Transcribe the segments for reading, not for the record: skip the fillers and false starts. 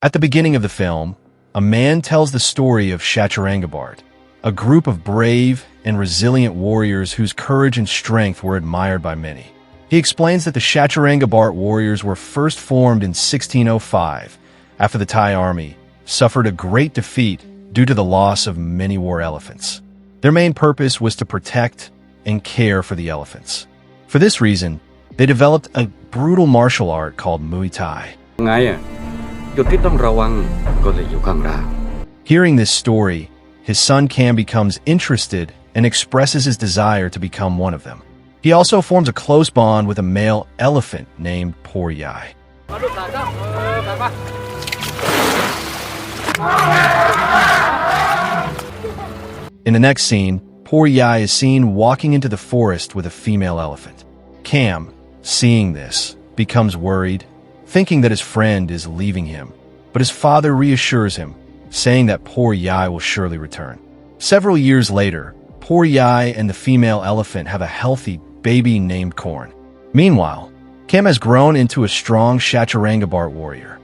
At the beginning of the film, a man tells the story of Shattarangabart, a group of brave and resilient warriors whose courage and strength were admired by many. He explains that the Shattarangabart warriors were first formed in 1605 after the Thai army suffered a great defeat due to the loss of many war elephants. Their main purpose was to protect and care for the elephants. For this reason, they developed a brutal martial art called Muay Thai. Hearing this story, his son Cam becomes interested and expresses his desire to become one of them. He also forms a close bond with a male elephant named Por Yai. In the next scene, Por Yai is seen walking into the forest with a female elephant. Cam, seeing this, becomes worried, thinking that his friend is leaving him, but his father reassures him, saying that Por Yai will surely return. Several years later, Por Yai and the female elephant have a healthy baby named Corn. Meanwhile, Cam has grown into a strong Shattarangabart warrior.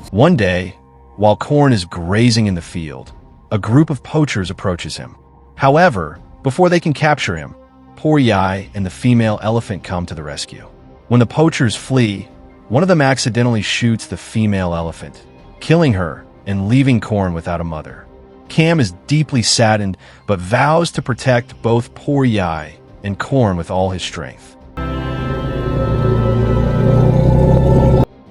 One day, while Corn is grazing in the field, a group of poachers approaches him. However, before they can capture him, Por Yai and the female elephant come to the rescue. When the poachers flee, one of them accidentally shoots the female elephant, killing her and leaving Corn without a mother. Cam is deeply saddened, but vows to protect both Por Yai and Corn with all his strength.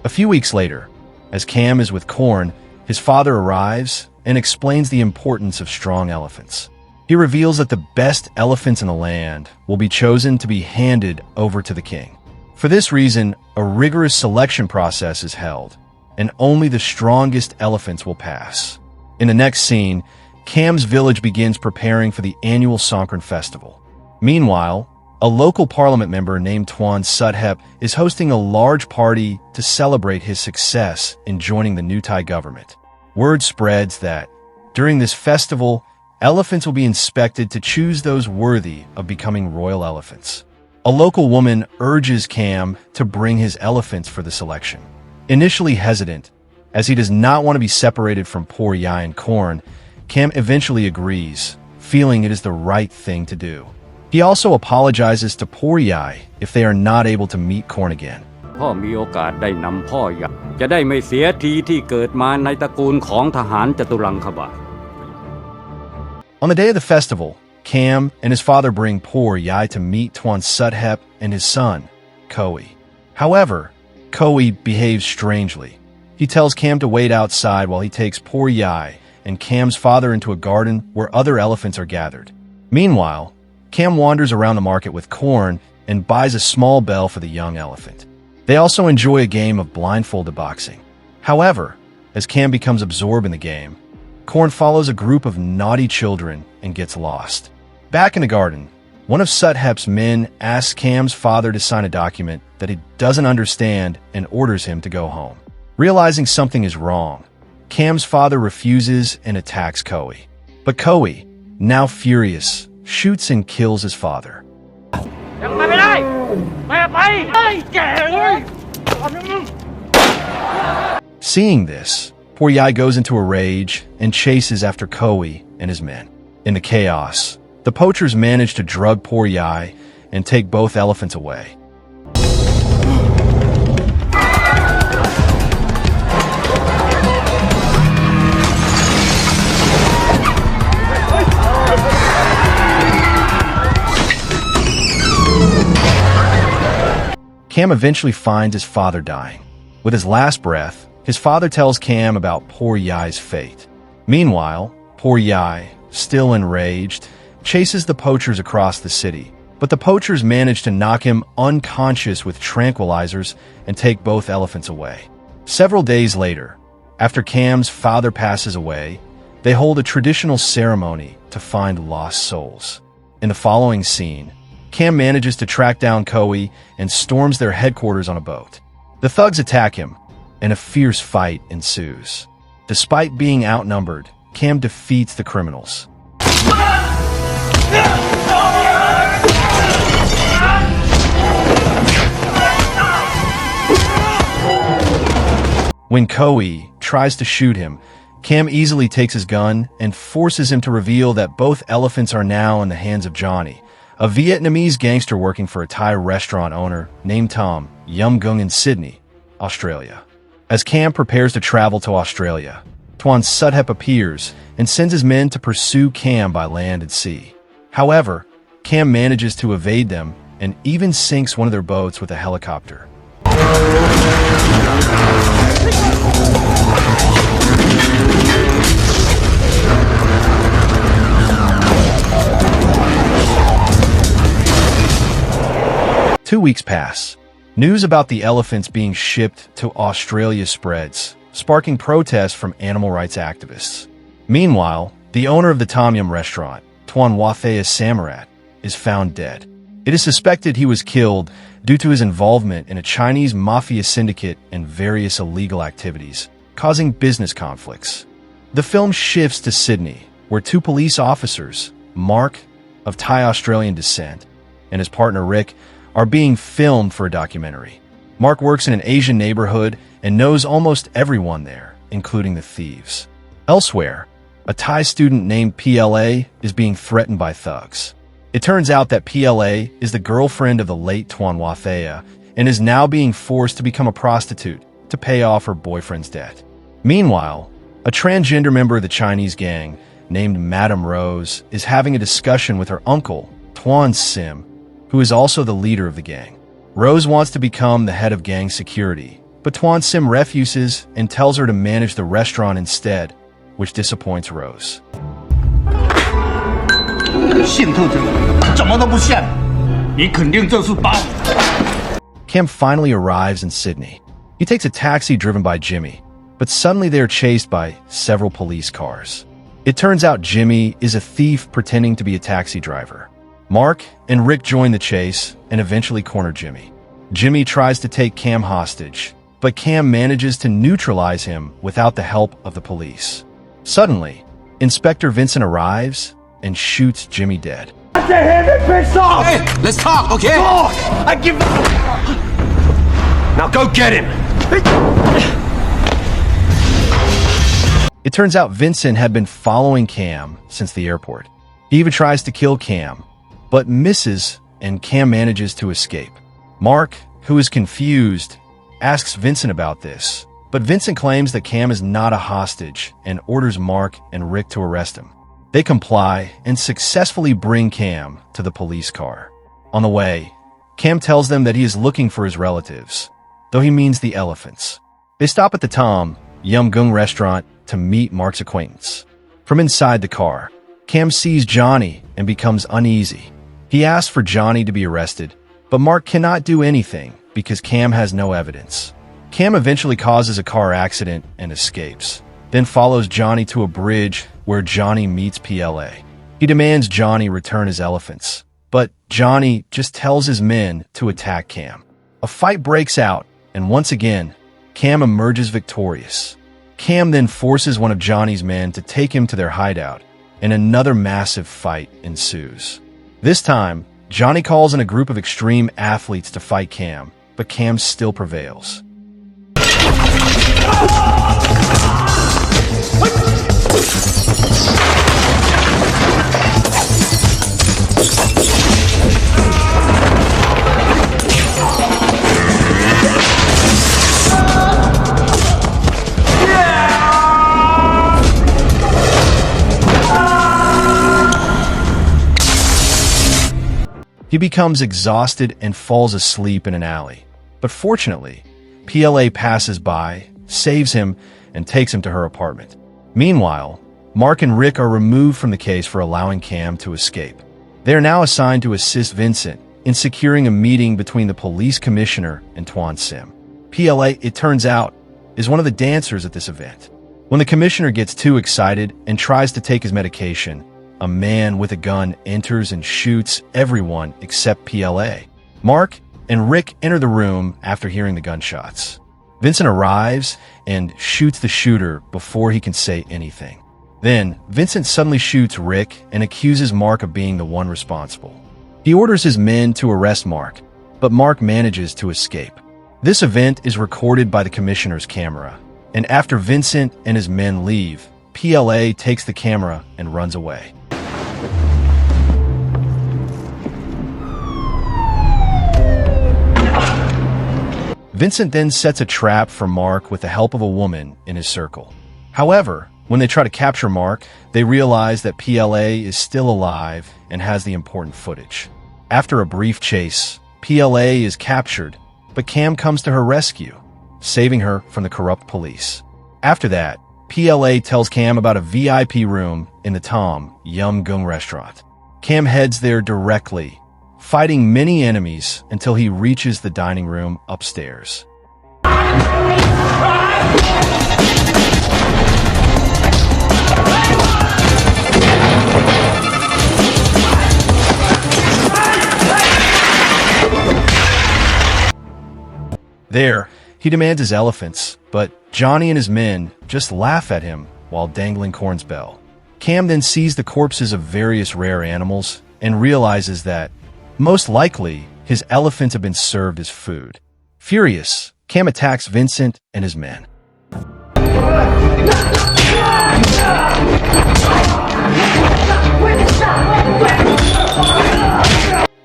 A few weeks later, as Cam is with Corn, his father arrives and explains the importance of strong elephants. He reveals that the best elephants in the land will be chosen to be handed over to the king. For this reason, a rigorous selection process is held, and only the strongest elephants will pass. In the next scene, Cam's village begins preparing for the annual Songkran festival. Meanwhile, a local parliament member named Tuan Sudhep is hosting a large party to celebrate his success in joining the new Thai government. Word spreads that, during this festival, elephants will be inspected to choose those worthy of becoming royal elephants. A local woman urges Cam to bring his elephants for the selection. Initially hesitant, as he does not want to be separated from Por Yai and Corn, Cam eventually agrees, feeling it is the right thing to do. He also apologizes to Por Yai if they are not able to meet Corn again. On the day of the festival, Cam and his father bring Por Yai to meet Tuan Sudhep and his son, Koi. However, Koi behaves strangely. He tells Cam to wait outside while he takes Por Yai and Cam's father into a garden where other elephants are gathered. Meanwhile, Cam wanders around the market with Corn and buys a small bell for the young elephant. They also enjoy a game of blindfolded boxing. However, as Cam becomes absorbed in the game, Corn follows a group of naughty children and gets lost. Back in the garden, one of Sudhep's men asks Cam's father to sign a document that he doesn't understand and orders him to go home. Realizing something is wrong, Cam's father refuses and attacks Koi. But Koi, now furious, shoots and kills his father. Seeing this, Por Yai goes into a rage and chases after Koi and his men. In the chaos, the poachers manage to drug Por Yai and take both elephants away. Cam eventually finds his father dying. With his last breath, his father tells Cam about Por Yai's fate. Meanwhile, Por Yai, still enraged, chases the poachers across the city, but the poachers manage to knock him unconscious with tranquilizers and take both elephants away. Several days later, after Cam's father passes away, they hold a traditional ceremony to find lost souls. In the following scene, Cam manages to track down Koi and storms their headquarters on a boat. The thugs attack him, and a fierce fight ensues. Despite being outnumbered, Cam defeats the criminals. When Koei tries to shoot him, Cam easily takes his gun and forces him to reveal that both elephants are now in the hands of Johnny, a Vietnamese gangster working for a Thai restaurant owner named Tom Yum Gung in Sydney, Australia. As Cam prepares to travel to Australia, Tuan Suthep appears and sends his men to pursue Cam by land and sea. However, Cam manages to evade them and even sinks one of their boats with a helicopter. 2 weeks pass. News about the elephants being shipped to Australia spreads, sparking protests from animal rights activists. Meanwhile, the owner of the Tom Yum restaurant, Tuan Wathea Samarat, is found dead. It is suspected he was killed due to his involvement in a Chinese mafia syndicate and various illegal activities, causing business conflicts. The film shifts to Sydney, where two police officers, Mark, of Thai-Australian descent, and his partner Rick, are being filmed for a documentary. Mark works in an Asian neighborhood and knows almost everyone there, including the thieves. Elsewhere, a Thai student named PLA is being threatened by thugs. It turns out that PLA is the girlfriend of the late Tuan Wathea and is now being forced to become a prostitute to pay off her boyfriend's debt. Meanwhile, a transgender member of the Chinese gang named Madame Rose is having a discussion with her uncle, Tuan Sim, who is also the leader of the gang. Rose wants to become the head of gang security, but Tuan Sim refuses and tells her to manage the restaurant instead, which disappoints Rose. Cam finally arrives in Sydney. He takes a taxi driven by Jimmy, but suddenly they are chased by several police cars. It turns out Jimmy is a thief pretending to be a taxi driver. Mark and Rick join the chase and eventually corner Jimmy. Jimmy tries to take Cam hostage, but Cam manages to neutralize him without the help of the police. Suddenly, Inspector Vincent arrives and shoots Jimmy dead. Hey, let's talk, okay? Talk! I give... Now go get him! It turns out Vincent had been following Cam since the airport. He even tries to kill Cam, but misses, and Cam manages to escape. Mark, who is confused, asks Vincent about this, but Vincent claims that Cam is not a hostage and orders Mark and Rick to arrest him. They comply and successfully bring Cam to the police car. On the way, Cam tells them that he is looking for his relatives, though he means the elephants. They stop at the Tom Yum Gung restaurant to meet Mark's acquaintance. From inside the car, Cam sees Johnny and becomes uneasy. He asks for Johnny to be arrested, but Mark cannot do anything because Cam has no evidence. Cam eventually causes a car accident and escapes, then follows Johnny to a bridge where Johnny meets PLA. He demands Johnny return his elephants, but Johnny just tells his men to attack Cam. A fight breaks out, and once again, Cam emerges victorious. Cam then forces one of Johnny's men to take him to their hideout, and another massive fight ensues. This time, Johnny calls in a group of extreme athletes to fight Cam, but Cam still prevails. He becomes exhausted and falls asleep in an alley. But fortunately, PLA passes by, saves him, and takes him to her apartment. Meanwhile, Mark and Rick are removed from the case for allowing Cam to escape. They are now assigned to assist Vincent in securing a meeting between the police commissioner and Tuan Sim. PLA, it turns out, is one of the dancers at this event. When the commissioner gets too excited and tries to take his medication, a man with a gun enters and shoots everyone except PLA. Mark and Rick enter the room after hearing the gunshots. Vincent arrives and shoots the shooter before he can say anything. Then, Vincent suddenly shoots Rick and accuses Mark of being the one responsible. He orders his men to arrest Mark, but Mark manages to escape. This event is recorded by the commissioner's camera, and after Vincent and his men leave, PLA takes the camera and runs away. Vincent then sets a trap for Mark with the help of a woman in his circle. However, when they try to capture Mark, they realize that PLA is still alive and has the important footage. After a brief chase, PLA is captured, but Cam comes to her rescue, saving her from the corrupt police. After that, PLA tells Cam about a VIP room in the Tom Yum Goong restaurant. Cam heads there directly, fighting many enemies until he reaches the dining room upstairs. There, he demands his elephants, but Johnny and his men just laugh at him while dangling Corn's bell. Cam then sees the corpses of various rare animals and realizes that, most likely, his elephants have been served as food. Furious, Cam attacks Vincent and his men.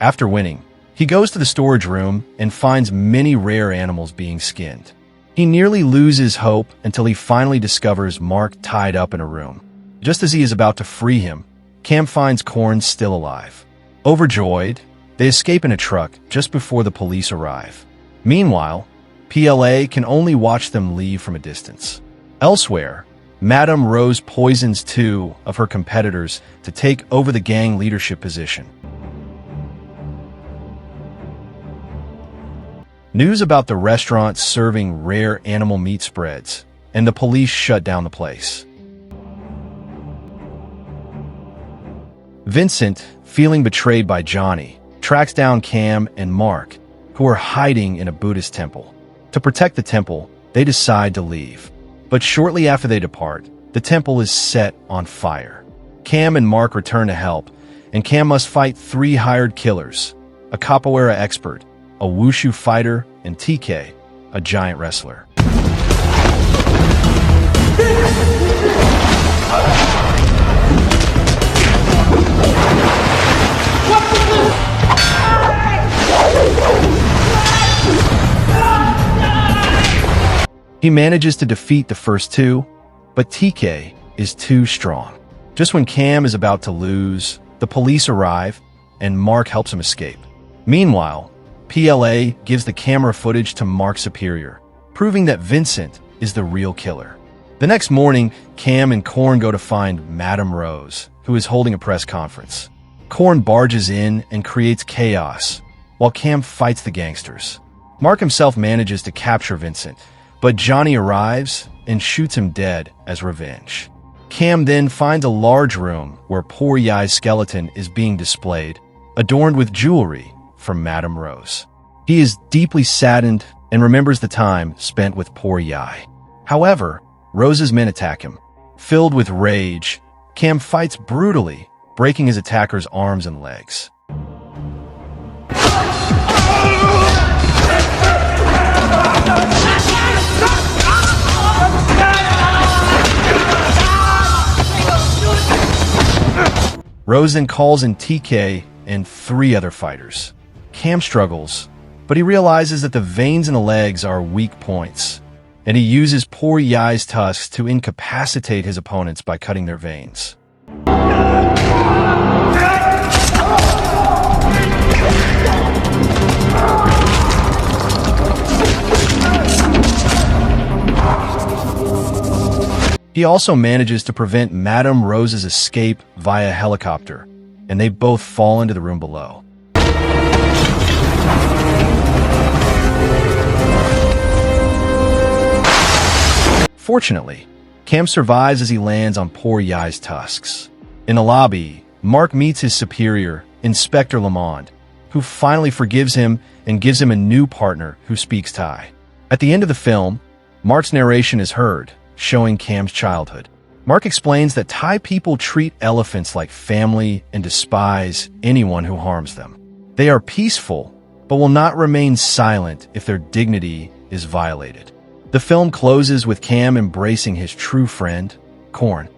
After winning, he goes to the storage room and finds many rare animals being skinned. He nearly loses hope until he finally discovers Mark tied up in a room. Just as he is about to free him, Cam finds Corn still alive. Overjoyed, they escape in a truck just before the police arrive. Meanwhile, PLA can only watch them leave from a distance. Elsewhere, Madame Rose poisons 2 of her competitors to take over the gang leadership position. News about the restaurant serving rare animal meat spreads, and the police shut down the place. Vincent, feeling betrayed by Johnny, tracks down Cam and Mark, who are hiding in a Buddhist temple. To protect the temple, they decide to leave. But shortly after they depart, the temple is set on fire. Cam and Mark return to help, and Cam must fight 3 hired killers, a capoeira expert, a wushu fighter, and TK, a giant wrestler. He manages to defeat the first 2, but TK is too strong. Just when Cam is about to lose, the police arrive, and Mark helps him escape. Meanwhile, PLA gives the camera footage to Mark's superior, proving that Vincent is the real killer. The next morning, Cam and Corn go to find Madame Rose, who is holding a press conference. Corn barges in and creates chaos, while Cam fights the gangsters. Mark himself manages to capture Vincent, but Johnny arrives and shoots him dead as revenge. Cam then finds a large room where Poor Yai's skeleton is being displayed, adorned with jewelry from Madame Rose. He is deeply saddened and remembers the time spent with Poor Yai. However, Rose's men attack him. Filled with rage, Cam fights brutally, breaking his attacker's arms and legs. Rose then calls in TK and 3 other fighters. Cam struggles, but he realizes that the veins in the legs are weak points, and he uses Poor Yai's tusks to incapacitate his opponents by cutting their veins. He also manages to prevent Madame Rose's escape via helicopter, and they both fall into the room below. Fortunately, Cam survives as he lands on Poor Yai's tusks. In the lobby, Mark meets his superior, Inspector Lamond, who finally forgives him and gives him a new partner who speaks Thai. At the end of the film, Mark's narration is heard, showing Cam's childhood. Mark explains that Thai people treat elephants like family and despise anyone who harms them. They are peaceful, but will not remain silent if their dignity is violated. The film closes with Cam embracing his true friend, Corn,